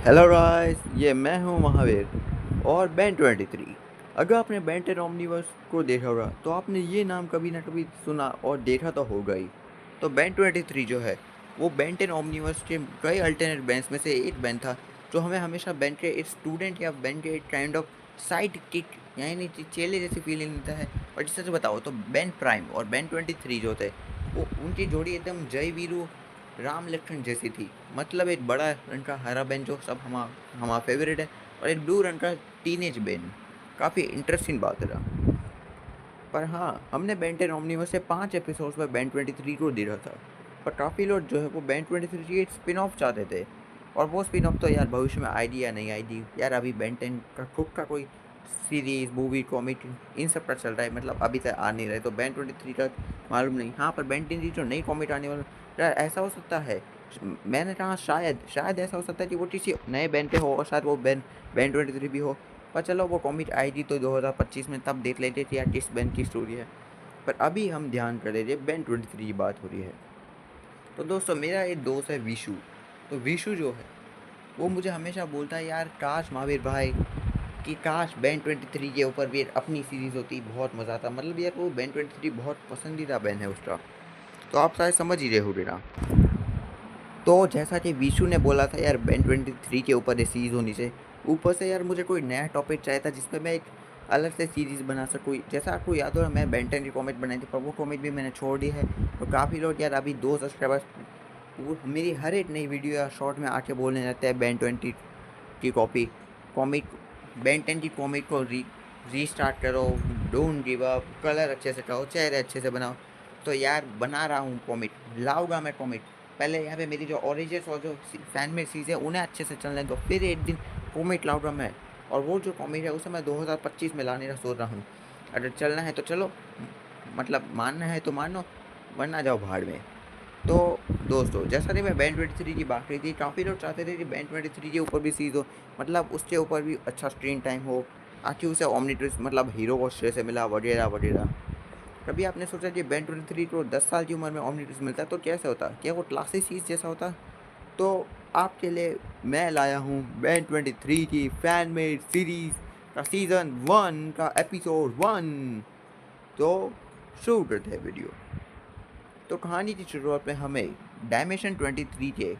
Hello guys, ये मैं हूँ महावीर और बैन 23। अगर आपने बैन 10 ओमनिवर्स को देखा होगा तो आपने ये नाम कभी ना कभी सुना और देखा तो होगा ही। तो बैन 23 जो है वो बैन 10 ओमनिवर्स के कई अल्टरनेट बैंड्स में से एक बैंड था जो हमें हमेशा बैंड के एक स्टूडेंट या बैंड के एक काइंड ऑफ साइड किक यानी चेले जैसी फीलिंग देता है। और जिससे बताओ तो बैंड प्राइम और बैन 23 जो थे वो उनकी जोड़ी एकदम जय वीरू राम लक्ष्मण जैसी थी। मतलब एक बड़ा रंग का हरा बेन जो सब हमारा फेवरेट है, और एक ब्लू रंग का टीनेज बेन। काफ़ी इंटरेस्टिंग बात रहा। पर हाँ, हमने बेन 10 ओमनिवर्स से 5 एपिसोड्स में बैन 23 को देखा था। पर काफ़ी लोग जो है वो बैन 23 की एक स्पिन ऑफ चाहते थे। और वो स्पिन ऑफ तो यार भविष्य में आएगी या नहीं आएगी यार, अभी बैन 10 का खुद का कोई सीरीज मूवी कॉमिक इन सब का चल रहा है, मतलब अभी तक आ नहीं रहे। तो बैन 23 का मालूम नहीं। हाँ, पर बैन 10 जो नई कॉमिक आने वाला यार, ऐसा हो सकता है। मैंने कहा शायद ऐसा हो सकता है कि वो किसी नए बैन पे हो और शायद वो बैन बैन 23 भी हो। पर चलो वो कॉमिक आएगी तो 2025 में, तब देख लेते थे यार किस बैंड की स्टोरी है। पर अभी हम ध्यान कर रहे थे बैंड 23 की बात हो रही है। तो दोस्तों, मेरा एक दोस्त है विशु। तो विशु जो है वो मुझे हमेशा बोलता है यार काश महावीर भाई कि काश बैंड 23 के ऊपर भी एक अपनी सीरीज़ होती, बहुत मज़ा आता। मतलब यार वो बैंड 23 बहुत पसंदीदा बैंड है उसका। तो आप शायद समझ ही रहे हो ना। तो जैसा कि विशु ने बोला था यार बैन 23 के ऊपर ये सीरीज़ होनी चाहिए। ऊपर से यार मुझे कोई नया टॉपिक चाहिए था जिसमें मैं एक अलग से सीरीज़ बना सकूँ। जैसा आपको याद हो, मैं बैन 10 की कॉमिक बनाई थी पर वो कॉमिक भी मैंने छोड़ दी है। तो काफ़ी लोग यार अभी 2 सब्सक्राइबर्स वो मेरी हर एक नई वीडियो या शॉर्ट में आके बोलने लगते हैं बैन 20 की कॉमिक बैन 10 की कॉमिक को रीस्टार्ट करो, डोंट गिव अप, कलर अच्छे से करो, चेहरे अच्छे से बनाओ। तो यार बना रहा हूँ कॉमिक, लाऊंगा मैं कॉमिक। पहले यहाँ पे मेरी जो ओरिजिन्स और जो फैन मेड सीरीज है उन्हें अच्छे से चलने दो, फिर एक दिन कॉमिक लाऊंगा मैं। और वो जो कॉमिक है उसे मैं 2025 में लाने का सोच रहा हूँ। अगर चलना है तो चलो, मतलब मानना है तो मानो, वरना जाओ भाड़ में। तो दोस्तों, जैसा कि मैं बैन 23 की बात करी थी, काफ़ी लोग चाहते थे कि बैन 23 के ऊपर भी सीरीज हो, मतलब उसके ऊपर भी अच्छा स्क्रीन टाइम हो, ताकि उसे ओमनिट्रिक्स मतलब हीरो को श्रेय से मिला वगैरह वगैरह। कभी आपने सोचा कि बैन 23 को 10 साल की उम्र में ओमनिट्रिक्स मिलता तो कैसे होता, क्या वो क्लासिक सीरीज जैसा होता? तो आपके लिए मैं लाया हूँ बैन 23 की फैन मेड सीरीज का सीज़न 1 का एपिसोड 1। तो शुरू करते हैं वीडियो। तो कहानी की शुरुआत में हमें डायमेंशन 23 के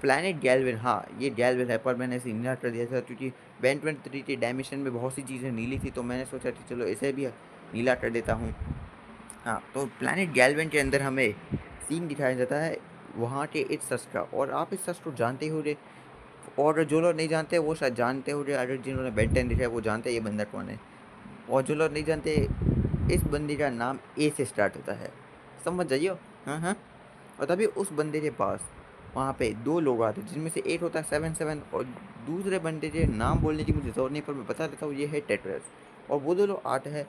प्लैनेट गैल्विन, हाँ ये गैल्विन है पर मैंने इसे नीला कर दिया था क्योंकि बैन 23 के डायमेंशन में बहुत सी चीज़ें नीली थी, तो मैंने सोचा कि चलो इसे भी नीला कर देता हूँ। हाँ, तो प्लैनेट गैल्विन के अंदर हमें सीन दिखाया जाता है वहाँ के इस सच का। और आप इस सच को जानते हो रे, और जो लोग नहीं जानते वो शायद जानते हो रे। अगर जिन्होंने बेन 10 देखा है वो जानते हैं ये बंदा कौन है। और जो लोग नहीं जानते, इस बंदे का नाम ए से स्टार्ट होता है, समझ जाइयो। हाँ हाँ। और तभी उस बंदे के पास वहाँ पे 2 लोग आते हैं जिनमें से एक होता है 77, और दूसरे बंदे के नाम बोलने की मुझे ज़रूरत नहीं पर मैं बता देता हूँ, ये है टेट्रस। और वो 2 लोग आते हैं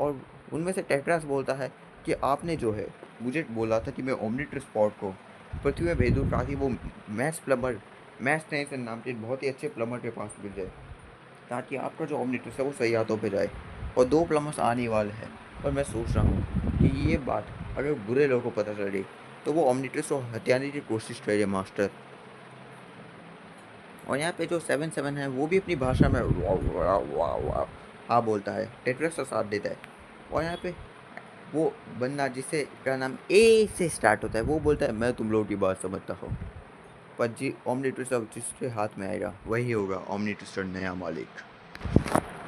और उनमें से टेट्रस बोलता है कि आपने जो है मुझे बोला था कि मैं ओमनिट्रिक्स स्पॉट को पृथ्वी में भेज दूँ ताकि वो मैथ्स टेंसन नाम के बहुत ही अच्छे प्लम्बर के पास मिल जाए, ताकि आपका जो ओमनिट्रिक्स है वो सही हाथों पे जाए। और 2 प्लम्बर्स आने वाले हैं। पर मैं सोच रहा हूँ कि ये बात अगर बुरे लोगों को पता चल गई तो वो ओमनिट्रिक्स को हथियाने की कोशिश करे मास्टर। और यहाँ पे जो 77 है वो भी अपनी भाषा में वाह वाह वाह वाह हाँ बोलता है, टेट्रस का साथ देता है। और यहाँ पे वो बंदा जिसे का नाम ए से स्टार्ट होता है वो बोलता है मैं तुम लोगों की बात समझता हूँ। पर जी ओमनिट्रिक्स अब जिसके हाथ में आएगा वही होगा ओमनिट्रिक्स का नया मालिक।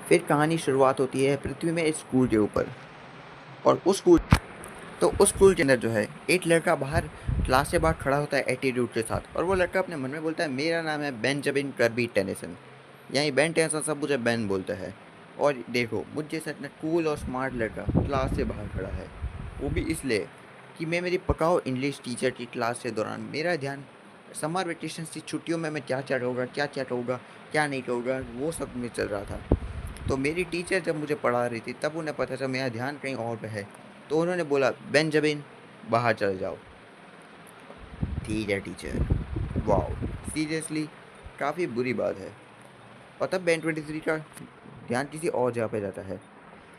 फिर कहानी शुरुआत होती है पृथ्वी में एक स्कूल के ऊपर। और उस स्कूल के अंदर जो है एक लड़का बाहर क्लास के बाहर खड़ा होता है एटीट्यूड के साथ। और वो लड़का अपने मन में बोलता है मेरा नाम है बेंजामिन कर्बी टेनिसन, यही बेन टेनिसन सब मुझे बेन बोलता है। और देखो मुझ जैसा इतना कूल और स्मार्ट लड़का क्लास से बाहर खड़ा है, वो भी इसलिए कि मैं मेरी पकाओ इंग्लिश टीचर की क्लास के दौरान मेरा ध्यान समर वेकेशन की छुट्टियों में मैं क्या क्या कहूँगा क्या नहीं कहूँगा वो सब में चल रहा था। तो मेरी टीचर जब मुझे पढ़ा रही थी तब उन्हें पता चला मेरा ध्यान कहीं और पे है। तो उन्होंने बोला बेंजामिन बाहर चले जाओ। ठीक है टीचर। वाओ, सीरियसली काफ़ी बुरी बात है। और तब बैन 23 का ध्यान किसी और जगह पे जाता है।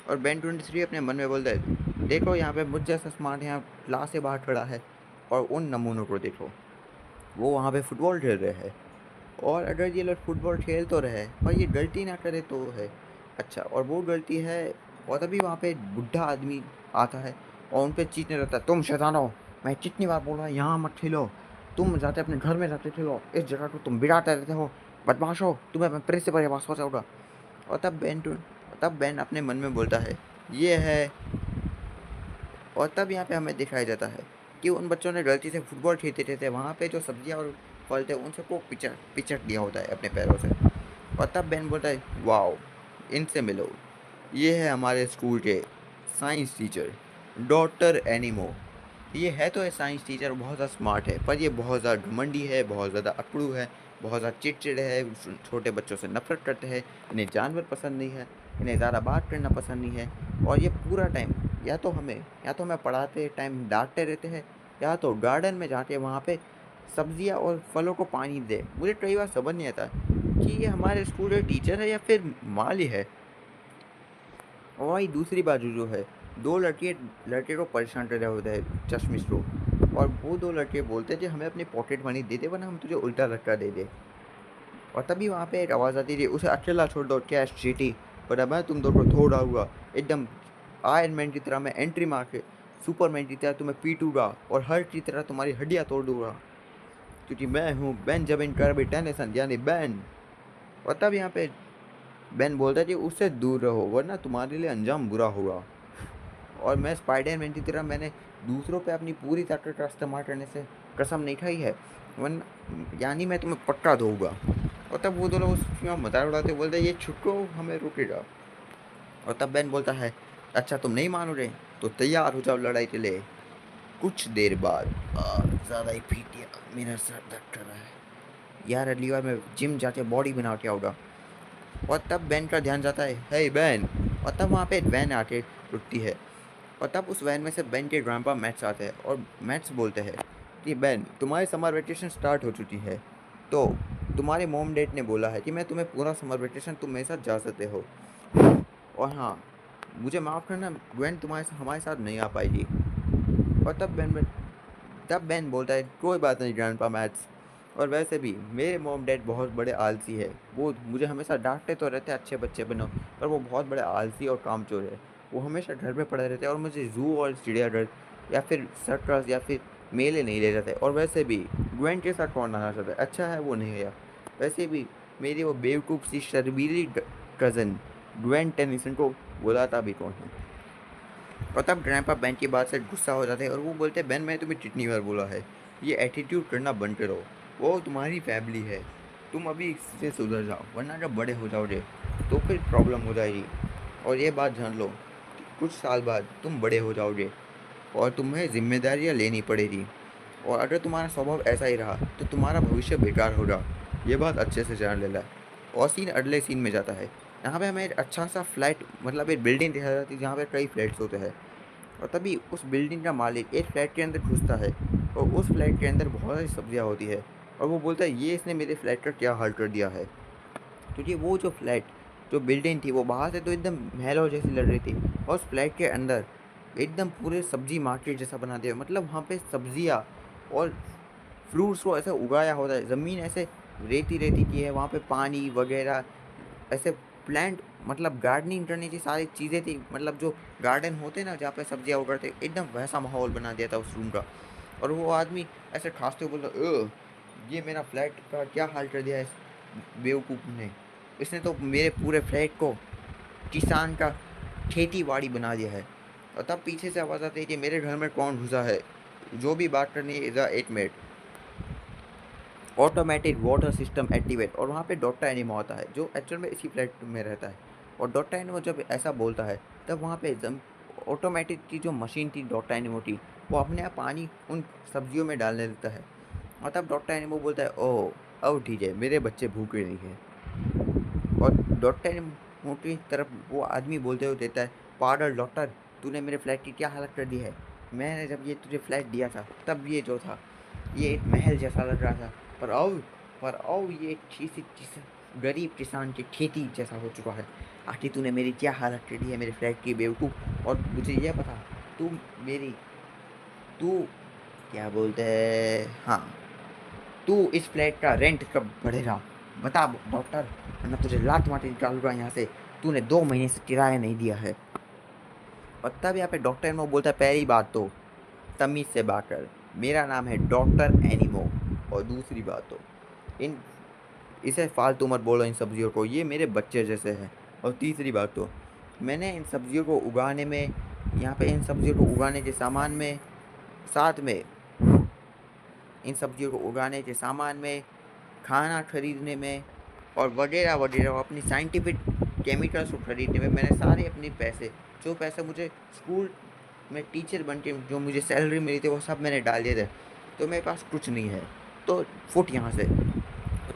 और बैन 23 अपने मन में बोलता है देखो यहाँ पे मुझ जैसा स्मार्ट यहाँ क्लास से बाहर खड़ा है, और उन नमूनों को देखो वो वहाँ पे फुटबॉल खेल रहे हैं। और अगर ये लोग फुटबॉल खेल तो रहे पर ये गलती ना करे तो है। अच्छा, और वो गलती है। और तभी वहाँ पे एक बुढ़ा आदमी आता है और उन पे चीखने लगता है, तुम शैतान हो, मैं कितनी बार बोल रहा हूँ यहाँ मत खेलो, तुम जाते अपने घर में जाते खेलो, इस जगह को तुम बिगाड़ते रहते हो, बदमाश हो, तुम्हें मैं प्रिंसिपल के पास पहुँचाऊंगा। और तब बेन अपने मन में बोलता है, ये है। और तब यहाँ पे हमें दिखाया जाता है कि उन बच्चों ने गलती से फुटबॉल खेलते थे, वहाँ पे जो सब्जियाँ और फल थे उन सबको पिचट पिचट दिया होता है अपने पैरों से। और तब बेन बोलता है, वाओ, इनसे मिलो, ये है हमारे स्कूल के साइंस टीचर डॉक्टर एनिमो। ये है तो है साइंस टीचर, बहुत ज़्यादा स्मार्ट है, पर ये बहुत ज़्यादा घमंडी है, बहुत ज़्यादा अकड़ू है, बहुत ज़्यादा चिड़चिड़े है, छोटे बच्चों से नफरत करते हैं, इन्हें जानवर पसंद नहीं है, इन्हें ज़्यादा बात करना पसंद नहीं है। और ये पूरा टाइम या तो हमें पढ़ाते टाइम डांटते रहते हैं, या तो गार्डन में जाके वहाँ पे सब्जियाँ और फलों को पानी दे। मुझे कई बार समझ नहीं आता कि ये हमारे स्कूल का टीचर है या फिर माली है। और वही दूसरी बाजू जो है, दो लड़के लड़के को परेशान कर रहे होते हैं चश्मिश को। और वो दो लड़के बोलते हैं कि हमें अपनी पॉकेट मनी दे दे, वरना हम तुझे उल्टा धक्का दे दे। और तभी वहाँ पे एक आवाज़ आती थी, उसे अकेला छोड़ दो कैश चीटी, पर मैं तुम दो को थोड़ा हुआ एकदम आयरन मैन की तरह मैं एंट्री मार के सुपरमैन की तरह तुम्हें पीटूंगा और हल्क की तरह तुम्हारी हड्डियाँ तोड़ दूंगा, क्योंकि मैं हूँ बेंजामिन कर्बी टेनिसन यानी बैन। और तब यहाँ पे बैन बोलता है कि उससे दूर रहो वरना तुम्हारे लिए अंजाम बुरा होगा। और मैं स्पाइडरमैन की तरह मैंने दूसरों पे अपनी पूरी ताकत का इस्तेमाल करने से कसम नहीं खाई है, वरना यानी मैं तुम्हें पक्का दूंगा। और तब वो दोनों उसकी मजाक उड़ाते बोलते ये छुटको हमें रुकेगा। और तब बैन बोलता है, अच्छा तुम नहीं मानोगे तो तैयार हो जाओ लड़ाई के लिए। कुछ देर बाद ज़्यादा ही पीट दिया, मेरा सर दर्द कर रहा है यार, अगली बार मैं जिम जाके बॉडी बना के आऊँगा। और तब बैन का ध्यान जाता है, हे बैन। और तब वहाँ पे एक वैन आके रुकती है। और तब उस वैन में से बैन के ग्रैंडपा मैथ्स आते हैं और मैथ्स बोलते हैं कि बैन तुम्हारी समर वेकेशन स्टार्ट हो चुकी है, तो तुम्हारे मॉम डैड ने बोला है कि मैं तुम्हें पूरा समर वेकेशन तुम मेरे साथ जा सकते हो। और हाँ, मुझे माफ़ करना, ग्वेन हमारे साथ नहीं आ पाएगी। और तब बैन बोलता है, कोई बात नहीं ग्रैंडपा मैथ्स, और वैसे भी मेरे मॉम डैड बहुत बड़े आलसी है, वो मुझे हमेशा डांटते तो रहते हैं अच्छे बच्चे बनो, पर वो बहुत बड़े आलसी और कामचोर है। वो हमेशा घर में पड़े रहते हैं और मुझे जू और चिड़ियाघर या फिर सर्कस या फिर मेले नहीं ले जाते। और वैसे भी ग्वेन के साथ कौन रहना चाहता है, अच्छा है वो नहीं गया। वैसे भी मेरी वो बेवकूफ़ सी शर्मीली कज़न ग्वेन टेनिसन को बुलाता भी कौन है। और तब ग्रैंडपा बैन की बात से गुस्सा हो जाते हैं और वो बोलते हैं, बैन मैंने तुम्हें कितनी बार बोला है ये एटीट्यूड करना बंद करो, वो तुम्हारी फैमिली है, तुम अभी इससे सुधर जाओ वरना जब बड़े हो जाओगे तो फिर प्रॉब्लम हो जाएगी। और ये बात जान लो कि कुछ साल बाद तुम बड़े हो जाओगे और तुम्हें जिम्मेदारियाँ लेनी पड़ेगी, और अगर तुम्हारा स्वभाव ऐसा ही रहा तो तुम्हारा भविष्य बेकार होगा। ये बात अच्छे से जान लेना। और सीन अगले सीन में जाता है, यहाँ पे हमें एक अच्छा सा फ्लैट मतलब एक बिल्डिंग दिखाई जाती है जहाँ पे कई फ्लैट्स होते हैं। और तभी उस बिल्डिंग का मालिक एक फ्लैट के अंदर घुसता है और उस फ्लैट के अंदर बहुत सारी सब्जियाँ होती है। और वो बोलता है, ये इसने मेरे फ्लैट का क्या हाल कर दिया है। तो ये वो जो बिल्डिंग थी वो बाहर से तो एकदम महलों जैसी लग रही थी, और उस फ्लैट के अंदर एकदम पूरे सब्जी मार्केट जैसा बना दिया, मतलब वहाँ पे सब्जियाँ और फ्रूट्स को ऐसे उगाया होता है, ज़मीन ऐसे रेती रेती की है, वहाँ पे पानी वगैरह ऐसे प्लांट, मतलब गार्डनिंग करने की सारी चीज़ें थी, मतलब जो गार्डन होते ना जहाँ पे सब्जियाँ उगाते एकदम वैसा माहौल बना दिया था उस रूम का। और वो आदमी ऐसे खांसते हुए बोलता, ये मेरा फ्लैट का क्या हाल कर दिया है इस बेवकूफ़ ने, इसने तो मेरे पूरे फ्लैट को किसान का खेती बाड़ी बना दिया है। और तब पीछे से आवाज़ आती है कि मेरे घर में कौन घुसा है, जो भी बात करनी है is 8 minute, automatic water system activate. और वहाँ पे डॉक्टर एनिमो आता है जो एक्चुअल में इसी फ्लैट में रहता है। और डॉक्टर एनिमो जब ऐसा बोलता है तब वहाँ पे ऑटोमेटिक की जो मशीन थी डॉक्टर एनिमो की, वो अपने आप पानी उन सब्जियों में डालने देता है। और तब डॉक्टर एनिमो बोलता है, ओह अब ठीक है, मेरे बच्चे भूखे नहीं हैं। और डॉक्टर एनिमो की तरफ वो आदमी बोलते हुए देता है, पागल डॉक्टर, तूने मेरे फ्लैट की क्या हालत कर दी है। मैंने जब ये तुझे फ्लैट दिया था तब ये जो था ये एक महल जैसा लग रहा था, पर अब ये एक गरीब किसान की खेती जैसा हो चुका है। आखिर तूने मेरी क्या हालत कर दी है मेरे फ्लैट की बेवकूफ़। और मुझे यह पता, तू मेरी तू क्या बोलते हैं, हाँ, तू इस फ्लैट का रेंट कब बढ़ेगा, बता डॉक्टर, वरना तुझे लात मार के निकालूंगा यहाँ से। तूने 2 महीने से किराया नहीं दिया है। और तब यहाँ पे डॉक्टर एनिमो बोलता है, पहली बात तो तमीज़ से बात कर, मेरा नाम है डॉक्टर एनिमो। और दूसरी बात तो इन इसे फालतू मत बोलो इन सब्जियों को, ये मेरे बच्चे जैसे हैं। और तीसरी बात तो मैंने इन सब्जियों को उगाने में, यहाँ पे इन सब्जियों को उगाने के सामान में, साथ में इन सब्जियों को उगाने के सामान में, खाना खरीदने में और वगैरह वगैरह, और अपनी साइंटिफिक केमिकल्स को खरीदने में मैंने सारे अपने पैसे, जो पैसे मुझे स्कूल में टीचर बन के जो मुझे सैलरी मिली थी, वो सब मैंने डाल दिए थे। तो मेरे पास कुछ नहीं है, तो फुट यहाँ से।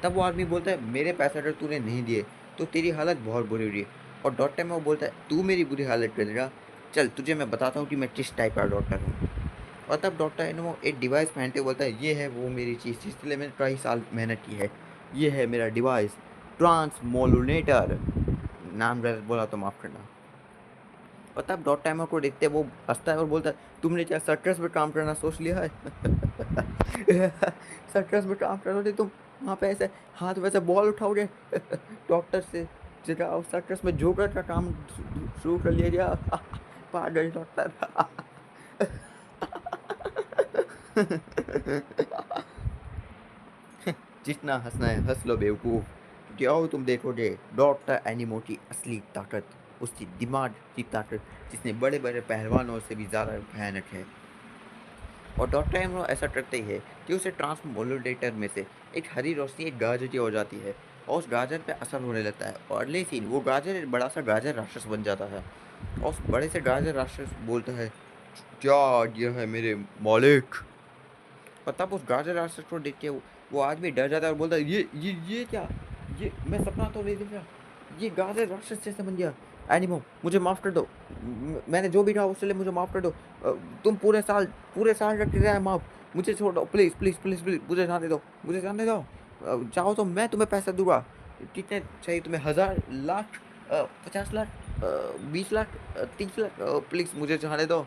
तब वो आदमी बोलता है, मेरे पैसे अगर तूने नहीं दिए तो तेरी हालत बहुत बुरी हो रही है। और डॉक्टर में वो बोलता है, तू मेरी बुरी हालत करेगा, चल तुझे मैं बताता हूँ कि मैं किस टाइप का डॉक्टर हूँ। और तब डॉक्टर है ना, वो एक डिवाइस पहनते हुए बोलता है, ये है वो मेरी चीज़ जिसके लिए मैंने कई साल मेहनत की है। ये है मेरा डिवाइस, ट्रांसमोलुनेटर। नाम गलत बोला तो माफ़ करना। और तब डॉट टाइमर को देखते वो हंसता है और बोलता है, तुमने क्या सर्कस में काम करना सोच लिया है? सर्कस में काम करोगे तुम, वहाँ पे ऐसे हाथ वैसे बॉल उठाओगे? डॉक्टर से जगह सर्कस में जोकर का काम शुरू कर लिया गया। पागल डॉक्टर। जितना हंसना है हंस लो बेवकूफ़, क्योंकि आओ तुम देखोगे डॉक्टर एनिमो की असली ताकत, उसकी दिमाग की ताकत, जिसने बड़े बड़े पहलवानों से भी ज़्यादा भयानक है। और डॉक्टर एनिमो ऐसा करते ही है कि उसे ट्रांसमोलुलेटर में से एक हरी रोशनी एक गाजर की हो जाती है, और उस गाजर पे असर होने लगता है। और अगले सीन वो गाजर एक बड़ा सा गाजर राक्षस बन जाता है, और उस बड़े से गाजर राक्षस बोलता है, क्या यह है मेरे मालिक? और तब उस गाजर राक्षस को देख के वो आदमी डर जाता है और बोलता है, ये क्या, ये मैं सपना तो नहीं देख रहा, ये गाजर राक्षस जैसे बन गया। एनिमो मुझे माफ़ कर दो, मैंने जो भी कहा उसके लिए मुझे माफ़ कर दो। तुम पूरे साल का किराया माफ़, मुझे छोड़ दो प्लीज़ प्लीज़ प्लीज़ प्लीज़, मुझे जाने दो, मुझे जाने दो। चाहो तो मैं तुम्हें पैसा दूंगा, कितने चाहिए तुम्हें, 1000 लाख, 50 लाख, 20 लाख, 30 लाख, प्लीज़ मुझे जाने दो।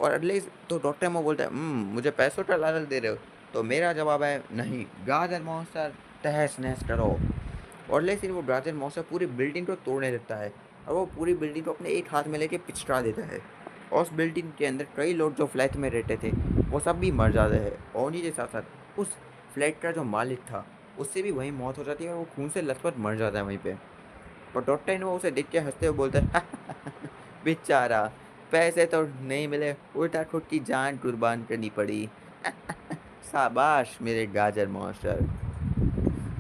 और एटलीस्ट तो डॉक्टर एमो बोलता है, मुझे पैसों का लालच दे रहे हो? तो मेरा जवाब है, नहीं, गाजर मॉन्स्टर तहस नहस करो। और लेकिन वो गाजर मॉन्स्टर पूरी बिल्डिंग को तोड़ने लगता है, और वो पूरी बिल्डिंग को अपने एक हाथ में लेके पिचका देता है। और उस बिल्डिंग के अंदर कई लोग जो फ्लैट में रहते थे, वो सब भी मर जाते हैं। और उन्हीं के साथ साथ उस फ्लैट का जो मालिक था, उससे भी वहीं मौत हो जाती है, और वो खून से लथपथ मर जाता है वहीं पे। और डॉक्टर एनिमो उसे देख के हंसते हुए बोलता है, बेचारा, पैसे तो नहीं मिले, उल्टा खुद की जान कुर्बान करनी पड़ी। शाबाश मेरे गाजर मॉन्स्टर।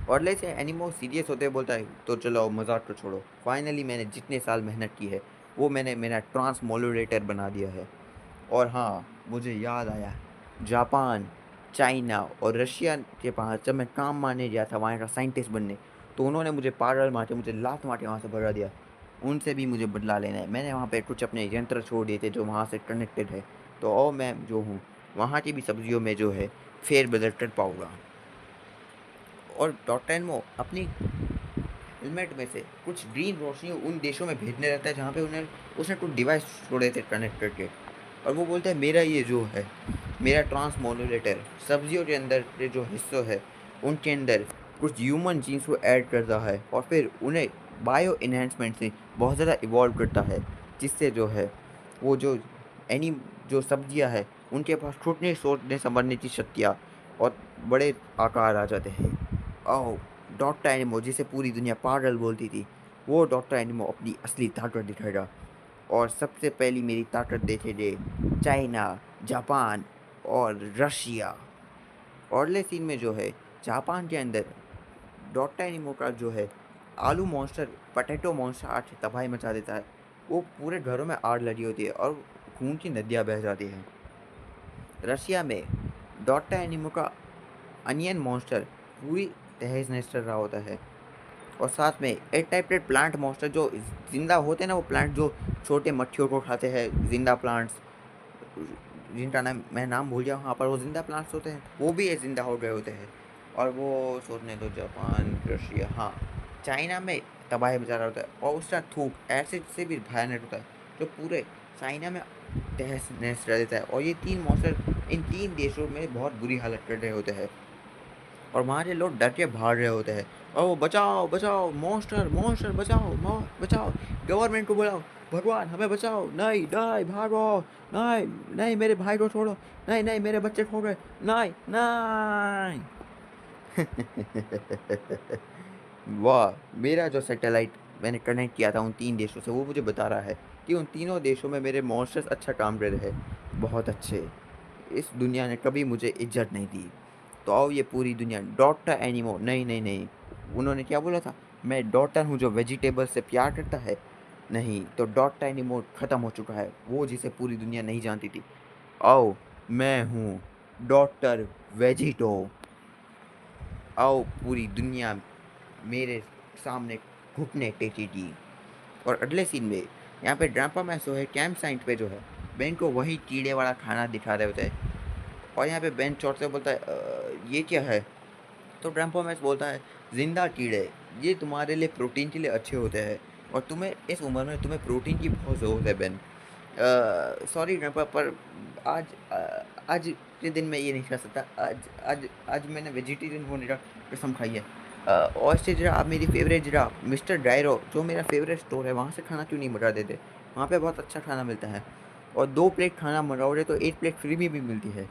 और ले से एनिमो सीरियस होते हुए बोलता है, तो चलो मजाक को छोड़ो, फाइनली मैंने जितने साल मेहनत की है वो मैंने मेरा ट्रांसमोलुलेटर बना दिया है। और हाँ, मुझे याद आया, जापान, चाइना और रशिया के पास जब मैं काम मारने गया था वहाँ का साइंटिस्ट बनने, तो उन्होंने मुझे पागल मार के, मुझे लात मार के वहाँ से भगा दिया। उनसे भी मुझे बदला लेना है। मैंने वहाँ पे कुछ अपने यंत्र छोड़ दिए थे जो वहाँ से कनेक्टेड है, तो और मैं जो हूँ वहाँ की भी सब्जियों में जो है फेर बदल कर पाऊँगा। और डॉक्टर एनमो अपनी हेलमेट में से कुछ ग्रीन रोशनी उन देशों में भेजने रहता है जहाँ पे उन्हें उसने कुछ डिवाइस छोड़े थे कनेक्ट करके। और वो बोलता है, मेरा ये जो है, मेरा ट्रांसमोलुलेटर सब्जियों के अंदर के जो हिस्सों है उनके अंदर कुछ ह्यूमन जीन्स को ऐड करता है, और फिर उन्हें बायो इन्हेंसमेंट से बहुत ज़्यादा इवॉल्व करता है, जिससे जो है वो एनी जो सब्जियां है उनके पास छूटने सोचने समझने की शक्तियाँ और बड़े आकार आ जाते हैं। ओह, डॉक्टर एनिमो जिसे पूरी दुनिया पागल बोलती थी, वो डॉक्टर एनिमो अपनी असली ताकत दिखाएगा। और सबसे पहली मेरी ताकत देखेंगे चाइना, जापान और रशिया। और अगले सीन में जो है जापान के अंदर डॉक्टर एनिमो का जो है आलू मॉन्स्टर, पटेटो मॉन्स्टर आके तबाही मचा देता है। वो पूरे घरों में आग लगी होती है और खून की नदियाँ बह जाती हैं। रशिया में डॉक्टर एनिमो का अनियन मॉन्स्टर पूरी तहस नहस कर रहा होता है। और साथ में एक टाइप के प्लांट मॉन्स्टर जो जिंदा होते हैं ना, वो प्लांट जो छोटे मक्खियों को खाते हैं, जिंदा प्लांट्स, जिनका नाम मैं नाम भूल गया, वहाँ पर वो जिंदा प्लांट्स होते हैं, वो भी ये जिंदा हो गए होते हैं। और वो सोचने तो जापान, रशिया, हाँ, चाइना में तबाही मचा रहा होता है, और उसका थूक एसिड से भी भयानक होता है जो पूरे चाइना में तहस नहस कर देता है। और ये तीन मॉन्स्टर इन तीन देशों में बहुत बुरी हालत कर रहे होते हैं। और वहाँ से लोग डर के भाग रहे होते हैं। ओ बचाओ बचाओ, मॉन्स्टर मॉन्स्टर, बचाओ बचाओ, गवर्नमेंट को बुलाओ, भगवान हमें बचाओ, नहीं नहीं भागो, नहीं नहीं मेरे भाई को छोड़ो, नहीं नहीं मेरे बच्चे खो गए, नहीं नहीं। वाह! मेरा जो सैटेलाइट मैंने कनेक्ट किया था उन 3 देशों से, वो मुझे बता रहा है कि उन तीनों देशों में मेरे मॉन्स्टर्स अच्छा काम कर रहे हैं, बहुत अच्छे। इस दुनिया ने कभी मुझे इज़्ज़त नहीं दी। तो आओ ये पूरी दुनिया डॉक्टर एनिमो, नहीं, नहीं, नहीं। उन्होंने क्या बोला था? मैं डॉक्टर हूँ जो वेजिटेबल से प्यार करता है? नहीं, तो डॉक्टर एनिमो ख़त्म हो चुका है, वो जिसे पूरी दुनिया नहीं जानती थी। आओ, मैं हूँ डॉक्टर वेजिटो। आओ पूरी दुनिया मेरे सामने घुटने टेकेगी। और अगले सीन में यहाँ पे ड्रामा में जो है कैंप साइट पे जो है बेन को वही कीड़े वाला खाना दिखा रहे होते हैं। और यहाँ पे बेन चौट से बोलता है ये क्या है? तो ड्राम्पोमैक्स बोलता है जिंदा कीड़े, ये तुम्हारे लिए प्रोटीन के लिए अच्छे होते हैं और तुम्हें इस उम्र में तुम्हें प्रोटीन की बहुत ज़रूरत है बेन। सॉरी ग्रैंपा, पर आज आज के दिन मैं ये नहीं खा सकता। आज आज आज मैंने वेजिटेरियन होने का कसम खाई है। और से जरा आप मेरी फेवरेट जरा मिस्टर डायरो जो मेरा फेवरेट स्टोर है वहाँ से खाना क्यों नहीं मंगा देते? वहाँ पे बहुत अच्छा खाना मिलता है और 2 प्लेट खाना मंगाओगे तो 1 प्लेट फ्री में भी मिलती है।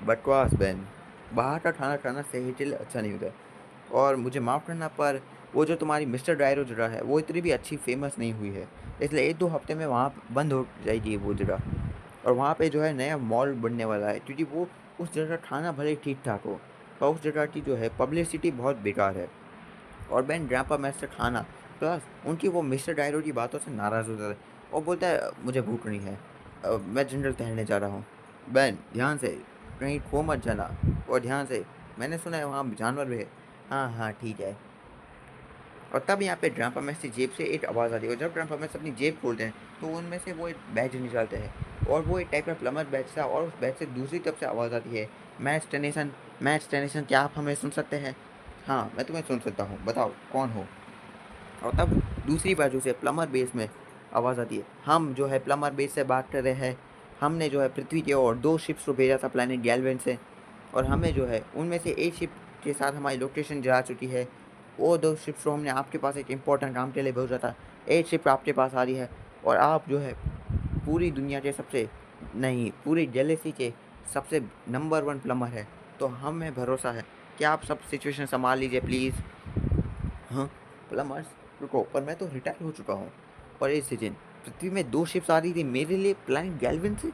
बकवास बेन, बाहर का खाना खाना सेहत के लिए अच्छा नहीं होता। और मुझे माफ़ करना, पर वो जो तुम्हारी मिस्टर डायरो जगह है वो इतनी भी अच्छी फेमस नहीं हुई है, इसलिए 1-2 हफ्ते में वहाँ बंद हो जाएगी वो जगह। और वहाँ पे जो है नया मॉल बनने वाला है, क्योंकि वो उस जगह का खाना भले ठीक ठाक हो पर उस जगह की जो है पब्लिसिटी बहुत बेकार है। और बेन ग्रैंपा मैच से खाना प्लस उनकी वो मिस्टर डायरो की बातों से नाराज़ हो जाता है और बोलता है मुझे भूख नहीं है, मैं जंगल टहलने जा रहा हूँ। बेन ध्यान से, कहीं खो मत जाना, और ध्यान से, मैंने सुना है वहाँ जानवर भी है। हाँ हाँ ठीक है। और तब यहाँ पे ड्रामा मैच की जेब से एक आवाज़ आती है और जब ड्रामा मैच अपनी जेब खोलते हैं तो उनमें से वो एक बैज निकालते हैं और वो एक टाइप का प्लमर बैज था और उस बैज से दूसरी तरफ से आवाज़ आती है मैच टेनेसन, क्या आप हमें सुन सकते हैं? हाँ मैं तुम्हें सुन सकता हूँ, बताओ कौन हो? और तब दूसरी बाजू से प्लमर बेस में आवाज़ आती है, हम जो है प्लमर बेस से बात कर रहे हैं। हमने जो है पृथ्वी की ओर 2 शिप्स को भेजा था प्लैनेट गैलवेन से और हमें जो है उनमें से एक शिप के साथ हमारी लोकेशन जा चुकी है। वो 2 शिप्स को हमने आपके पास एक इम्पोर्टेंट काम के लिए भेजा था। एक शिप आपके पास आ रही है और आप जो है पूरी दुनिया के सबसे, नहीं पूरी गैलेक्सी के सबसे नंबर 1 प्लमर है। तो हमें भरोसा है कि आप सब सिचुएशन सँभाल लीजिए प्लीज़। हाँ, प्लमर्स रुको, पर मैं तो रिटायर हो चुका हूँ। और इस सीजन पृथ्वी में 2 शिप्स आ रही थी मेरे लिए प्लैनेट गैल्विन से,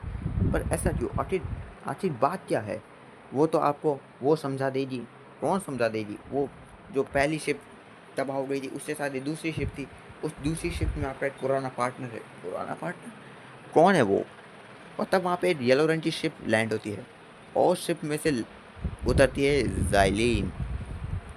पर ऐसा क्यों? आखिर आखिर बात क्या है? वो तो आपको वो समझा देगी। कौन समझा देगी? वो जो पहली शिप तबाह हो गई थी उससे शायद दूसरी शिप थी। उस दूसरी शिप में आपका एक पुराना पार्टनर है। पुराना पार्टनर? कौन है वो? और तब वहाँ पे एक येलो रंग की शिप लैंड होती है और शिप में से उतरती है ज़ाइलीन।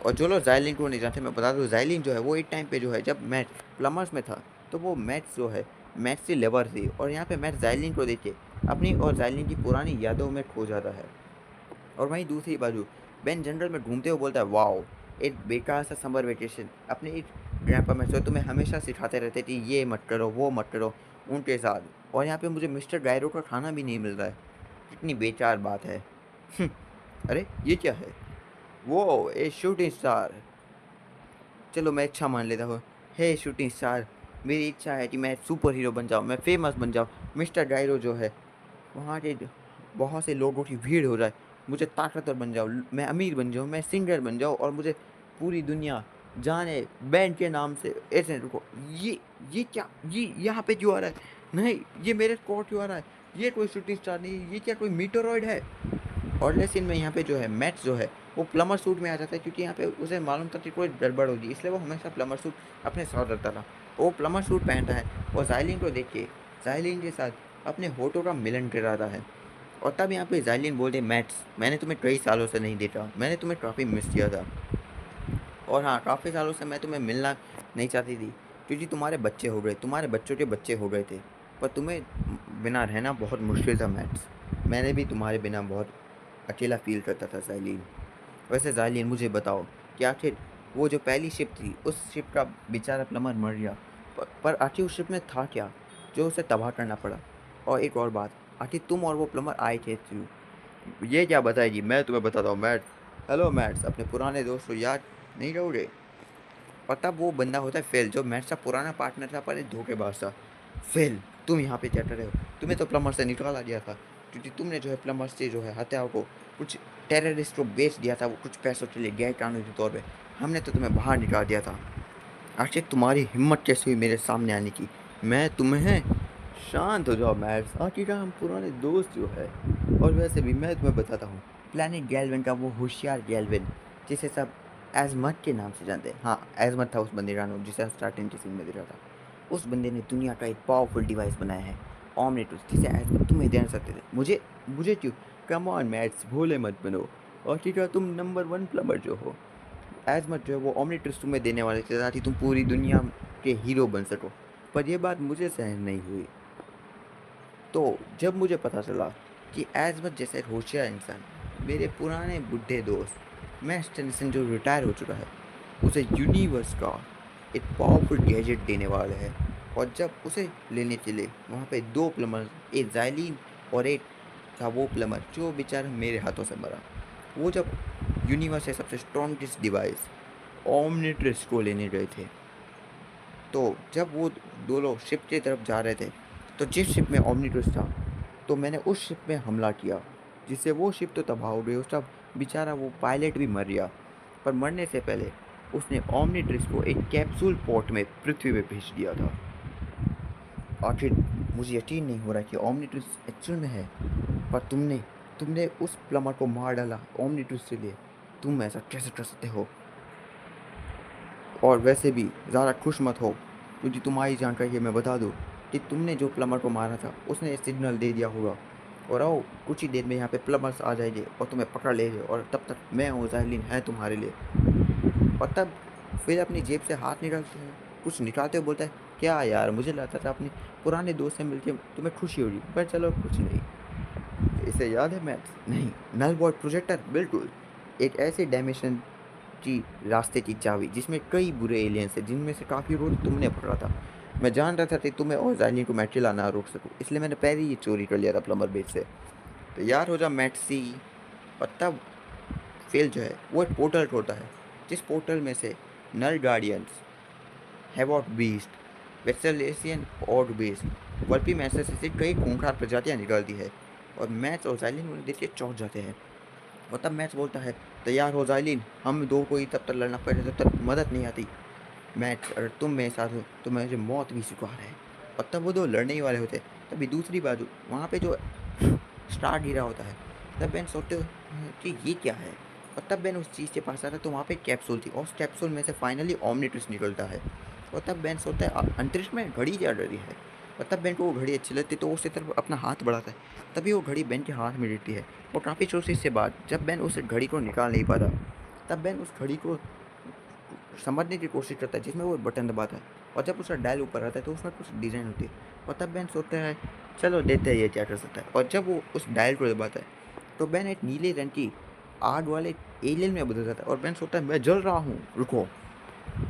और जो लोग ज़ाइलिन को नहीं जानते, मैं बता दूँ ज़ाइलिन जो है वो एक टाइम पे जो है जब मैट प्लमर्स में था तो वो मैट्स जो है मैट्स की लवर थी और यहाँ पे मैट ज़ाइलिन को देख के अपनी और ज़ाइलिन की पुरानी यादों में खो जाता है। और वहीं दूसरी बाजू बेन जंगल में घूमते हुए बोलता है वाओ, एक बेकार सा समर वेकेशन अपने एक ग्रैंपा में जो तुम्हें हमेशा सिखाते रहते थे ये मत करो वो मत करो उनके साथ, और यहाँ पे मुझे मिस्टर डायरो का खाना भी नहीं मिल रहा है। कितनी बेकार बात है। अरे ये क्या है? वो ए शूटिंग स्टार, चलो मैं इच्छा मान लेता हूँ। हे शूटिंग स्टार, मेरी इच्छा है कि मैं सुपर हीरो बन जाऊँ, मैं फेमस बन जाऊँ, मिस्टर डायरो जो है वहाँ के बहुत से लोगों की भीड़ हो जाए, मुझे ताकतवर बन जाऊँ, मैं अमीर बन जाऊँ, मैं सिंगर बन जाऊँ और मुझे पूरी दुनिया जाने बैंड के नाम से। ऐसे रुको, ये क्या, ये यहाँ पे क्यों आ रहा है? नहीं, ये मेरे कोर्ट क्यों आ रहा है? ये कोई शूटिंग स्टार नहीं, ये क्या कोई मीटरॉइड है? और लेकिन में यहाँ पे जो है मैट्स जो है वो प्लमर सूट में आ जाता है, क्योंकि यहाँ पे उसे मालूम था कि कोई गड़बड़ होगी, इसलिए वो हमेशा प्लमर सूट अपने साथ रखता था। वो प्लमर सूट पहनता है और ज़ाइलिन को देख के ज़ाइलिन के साथ अपने होठों का मिलन कराता है। और तब यहाँ पे ज़ाइलिन बोलते मैट्स, मैंने तुम्हें कई सालों से नहीं देखा, मैंने तुम्हें काफ़ी मिस किया था। और हाँ, काफ़ी सालों से मैं तुम्हें मिलना नहीं चाहती थी, क्योंकि तुम्हारे बच्चे हो गए, तुम्हारे बच्चों के बच्चे हो गए थे। पर तुम्हें बिना रहना बहुत मुश्किल था मैट्स। मैंने भी तुम्हारे बिना बहुत अकेला फ़ील करता था ज़ाइलिन। वैसे ज़ाइलिन मुझे बताओ कि आखिर वो जो पहली शिप थी उस शिप का बेचारा प्लमर मर गया, पर आखिर उस शिप में था क्या जो उसे तबाह करना पड़ा? और एक और बात, आखिर तुम और वो प्लमर आए थे क्यों? ये क्या बताएगी, मैं तुम्हें बताता हूँ मैट। हेलो मैट्स, अपने पुराने दोस्त को याद नहीं रहोगे? पता वो बंदा होता है फेल, जो मैट्स का पुराना पार्टनर था पर एक धोखेबाज था। फेल, तुम यहाँ पे क्या कर रहे हो? तुम्हें तो प्लम्बर से निकाला दिया था, क्योंकि तुमने जो है प्लम्बर से जो है हत्याओं को कुछ टेररिस्ट को बेच दिया था, वो कुछ पैसों के लिए गैर कानूनी तौर पे। हमने तो तुम्हें बाहर निकाल दिया था। आखिर तुम्हारी हिम्मत कैसे हुई मेरे सामने आने की? मैं तुम्हें शांत हो जाओ मैट्स, आखिरकार हम पुराने दोस्त जो है। और वैसे भी मैं तुम्हें बताता हूँ, प्लानिट गैल्विन का वो होशियार गैल्विन, जिसे सब एजमत के नाम से जानते हैं। हाँ, एजमत था उस बंदे का नाम, जिसे स्टार्टिंग के सीन में देखा था। उस बंदे ने दुनिया का एक पावरफुल डिवाइस बनाया है, ऑमनेटूस, जिसे एजमत तुम्हें दे सकते थे। मुझे मुझे क्यों? कम ऑन मैट्स, भोले मत बनो। आखिरकार तुम नंबर वन प्लम्बर जो हो। एजमत जो है वो ऑमनीट्रिक्स तुम्हें देने वाले थे, ताकि तुम पूरी दुनिया के हीरो बन सको। पर यह बात मुझे सहन नहीं हुई। तो जब मुझे पता चला कि एजमत जैसे एक होशियार इंसान, मेरे पुराने बुढ़े दोस्त मैक्स टेनिसन जो रिटायर हो चुका है, उसे यूनिवर्स का एक पावरफुल गैजेट देने वाले हैं। और जब उसे लेने के लिए वहाँ पे दो प्लम्बर, एक जाइलिन और एक था वो प्लम्बर जो बेचारा मेरे हाथों से मरा। वो जब यूनिवर्स से सबसे स्ट्रॉन्गेस्ट डिवाइस ओमनिट्रिक्स को लेने गए थे, तो जब वो दो लोग शिप की तरफ जा रहे थे, तो जिस शिप में ओमनिट्रिक्स था, तो मैंने उस शिप में हमला किया, जिससे वो शिप तो तबाह हो गई। उसका बेचारा वो पायलट भी मर गया। पर मरने से पहले उसने ओमनिट्रिक्स को एक कैप्सूल पोर्ट में पृथ्वी पे भेज दिया था। आखिर मुझे यकीन नहीं हो रहा कि ओमनिट्रिक्स एक्चुअल में है। पर तुमने तुमने उस प्लम्बर को मार डाला ओमनिट्रिक्स के लिए। तुम ऐसा कैसे कर सकते हो? और वैसे भी ज़्यादा खुश मत हो, क्योंकि तुम्हारी जानकारी मैं बता दूँ कि तुमने जो प्लम्बर को मारा था, उसने सिग्नल दे दिया होगा। और आओ, कुछ ही देर में यहाँ पे प्लम्बर्स आ जाएंगे और तुम्हें पकड़ लेंगे, और तब तक मैं हूँ, ज़ाहलिन है तुम्हारे लिए। और तब फिर अपनी जेब से हाथ निकालते हैं, कुछ निकालते हुए बोलता है, क्या यार, मुझे लगता था अपने पुराने दोस्त से मिलके तुम्हें खुशी होगी, पर चलो कुछ नहीं। इसे याद है मैथ्स? नहीं। नल बॉर्ड प्रोजेक्टर, बिल्कुल। एक ऐसे डायमेंशन की रास्ते की चाबी जिसमें कई बुरे एलियंस हैं, जिनमें से काफ़ी रोल तुमने पकड़ा था। मैं जान रहा था कि तुम्हें और जाइलिन को मैट्रिला ना रोक सकूं, इसलिए मैंने पहले ही ये चोरी कर लिया था प्लम्बर बेच से। तैयार हो जा मैट्सी। और तब फेल जो है वो एक पोर्टल खोलता है, जिस पोर्टल में से नल गार्डियंस, हैवॉक बीस्ट, वेक्सलेशियन ऑड बीस्ट, वल्पी मैसेज से कई खूंखार प्रजातियाँ निकलती है। और मैच और जाइलिन उन्हें देख के चौंक जाते हैं। और तब मैच बोलता है, तैयार हो जाइलिन, हम दो को ही तब तक लड़ना पड़ेगा जब तक मदद नहीं आती। मैच, अगर तुम मेरे साथ हो तो मुझे मौत भी स्वीकार है। और तब वो दो लड़ने ही वाले होते, तभी दूसरी बाजू वहाँ पे जो स्टार गिरा होता है। तब बेन सोचते हो कि ये क्या है। और तब बेन उस चीज़ के पास आता है, तो वहाँ पे कैप्सूल थी, और उस कैप्सूल में से फाइनली ओमनिट्रिक्स निकलता है। और तब बेन सोचता है, अंतरिक्ष में घड़ी क्या डरी है। और तब बेन को वो घड़ी अच्छी लगती है, तो वो उसकी तरफ अपना हाथ बढ़ाता है। तभी वो घड़ी बेन के हाथ में गिरती है। और काफ़ी कोशिश से बाद जब बेन उस घड़ी को निकाल नहीं पाता, तब बेन उस घड़ी को समझने की कोशिश करता है, जिसमें वो बटन दबाता है। और जब उसका डायल ऊपर आता है, तो उसमें कुछ डिज़ाइन होती है। और तब बेन सोचता है, चलो देखते हैं ये क्या कर सकता है। और जब वो उस डायल को दबाता है, तो बेन एक नीले रंग की आग वाले एलियन में बदल जाता है। और बेन सोचता है, मैं जल रहा हूँ, रुको।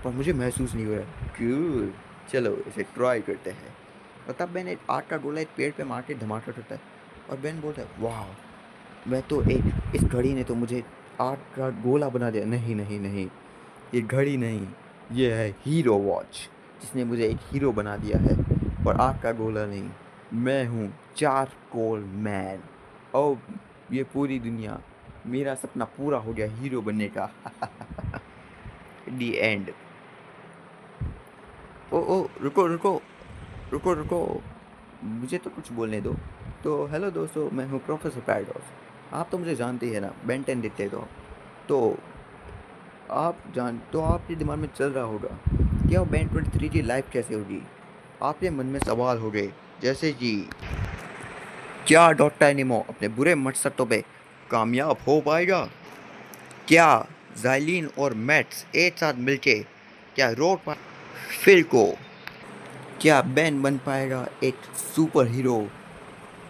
पर मुझे महसूस नहीं हो रहा। क्यों? चलो इसे ट्राई करते हैं। और तब बेन एक आग का गोला एक पेड़ पे मार के धमाका करता है। और बेन बोलता है, वाह, मैं तो एक इस घड़ी ने तो मुझे आग का गोला बना दिया। नहीं नहीं नहीं, ये घड़ी नहीं, ये है हीरो वॉच, जिसने मुझे एक हीरो बना दिया है। और आग का गोला नहीं, मैं हूँ चारकोल मैन। ओ, ये पूरी दुनिया, मेरा सपना पूरा हो गया हीरो बनने का। दी एंड। ओ रुको रुको, रुको रुको, मुझे तो कुछ बोलने दो। तो हेलो दोस्तों, मैं हूँ प्रोफेसर पैराडॉक्स। आप तो मुझे जानते ही है ना, बेन 10 देखते तो तो आपके दिमाग में चल रहा होगा, क्या वो बैंड 23 की लाइफ कैसे होगी? आपके मन में सवाल हो गए, जैसे कि क्या डॉक्टर निमो अपने बुरे मकसदों पे कामयाब हो पाएगा? क्या जाइलिन और मैट्स एक साथ मिलके क्या रोक पा फिल को? क्या बैन बन पाएगा एक सुपर हीरो?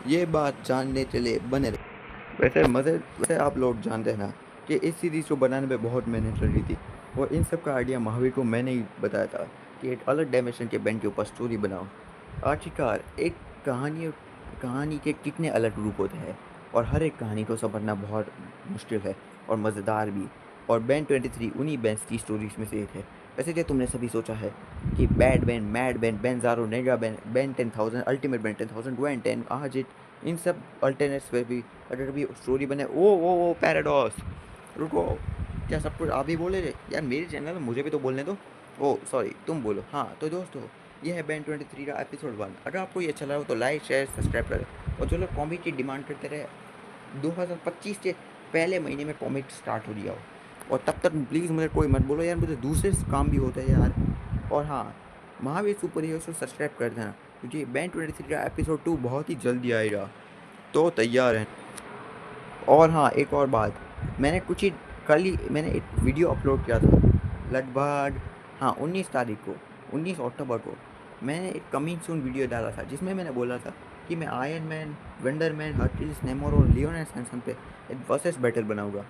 ये बात जानने के लिए बने रहे। वैसे आप लोग जानते हैं ना कि इस सीरीज़ को बनाने में बहुत मेहनत लगी थी। और इन सब का आइडिया महावीर को मैंने ही बताया था कि एक अलग डायमेंशन के बैंड के ऊपर स्टोरी बनाओ। आखिरकार एक कहानी के कितने अलग रूप होते हैं, और हर एक कहानी को समझना बहुत मुश्किल है। और मज़ेदार भी। और बैन 23 उन्हीं बैंस की स्टोरीज में से एक है। वैसे क्या तुमने सभी सोचा है कि bad Ben, mad Ben, Benzarro, nega Ben, Ben 10,000, ultimate Ben 10,000, Gwen 10, आजिट, इन सब अल्टरनेट्स पे भी अगर भी स्टोरी बने। ओ पैराडॉक्स, रुको, क्या सब कुछ आप ही बोले थे यार? मेरे चैनल में मुझे भी तो बोलने दो। ओ सॉरी, तुम बोलो। हाँ तो दोस्तों, ये है बैन 23 का एपिसोड 1। अगर आपको ये अच्छा लगा तो लाइक शेयर सब्सक्राइब करें। और जो लोग कॉमिक की डिमांड करते रहे, 2025 के पहले महीने में कॉमिक स्टार्ट हो गया हो, और तब तक प्लीज़ मुझे कोई मत बोलो यार, मुझे दूसरे काम भी होता है यार। और हाँ, महावीर सुपर हीरोज को सब्सक्राइब कर देना, क्योंकि बैन 23 का एपिसोड 2 बहुत ही जल्दी आएगा, तो तैयार हैं। और हाँ, एक और बात, मैंने कुछ ही कल ही मैंने एक वीडियो अपलोड किया था, लगभग हाँ 19 तारीख को, 19 अक्टूबर को मैंने एक कमिंग सून वीडियो डाला था, जिसमें मैंने बोला था कि मैं iron man, wonder man, Hercules, नेमोर और लियोन सैमसन पे एक वर्सेस बैटल बनाऊंगा।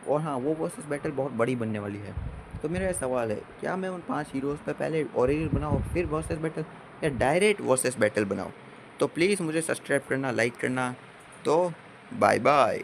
और हाँ, वो वर्सेस बैटल बहुत बड़ी बनने वाली है। तो मेरा ये सवाल है, क्या मैं उन 5 हीरोज़ पे पहले ओरिजिनल बनाऊँ फिर वर्सेस बैटल, या डायरेक्ट वर्सेस बैटल बनाऊँ? तो प्लीज़ मुझे सब्सक्राइब करना, लाइक करना। तो बाय बाय।